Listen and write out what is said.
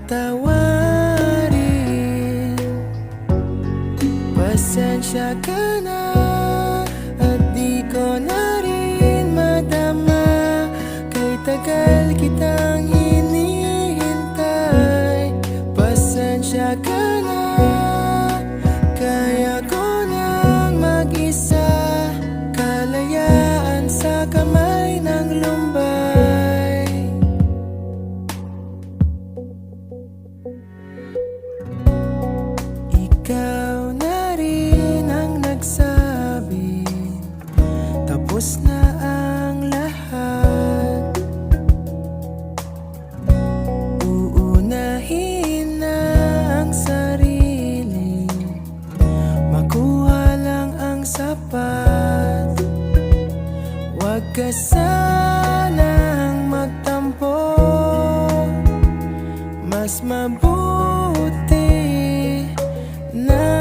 patawarin. Pasensya ka na at di ko na rin madama, kay tagal kitang hinihintay. Pasensya ka na, kaya ko nang mag-isa, kalayaan sa kamay ng lumbay. Ikaw na rin ang nagsabi, tapos na ang lahat. Uunahin na ang sarili, makuha lang ang sapat. Huwag ka sanang magtampo, mas mabuti na